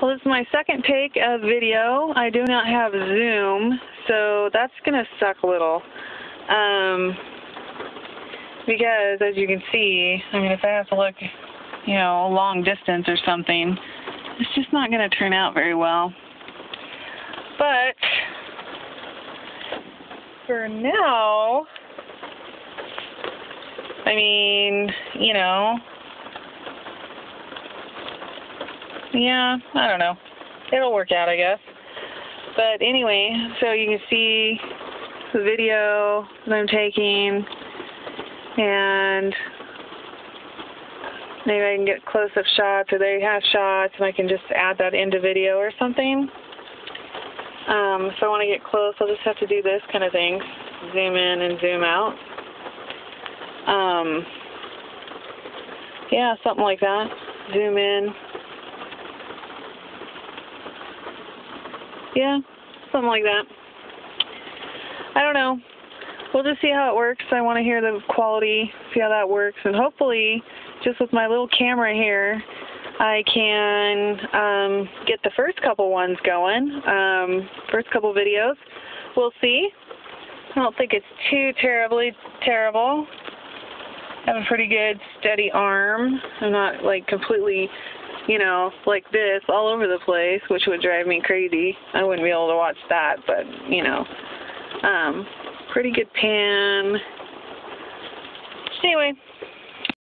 Well, this is my second take of video. I do not have Zoom, so that's going to suck a little. Because, as you can see, I mean, if I have to look, you know, a long distance or something, it's just not going to turn out very well. But, for now, I mean, you know, yeah, I don't know. It'll work out, I guess. But anyway, so you can see the video that I'm taking, and maybe I can get close-up shots, or they have shots, and I can just add that into video or something. If I want to get close, I'll just have to do this kind of thing. Zoom in and zoom out. Yeah, something like that. Zoom in. Yeah, something like that. I don't know. We'll just see how it works. I want to hear the quality, see how that works, and hopefully, just with my little camera here, I can get the first couple ones going, first couple videos. We'll see. I don't think it's too terribly terrible. I have a pretty good steady arm. I'm not like completely, you know, like this all over the place, which would drive me crazy. I wouldn't be able to watch that, but, you know, pretty good pan. Anyway.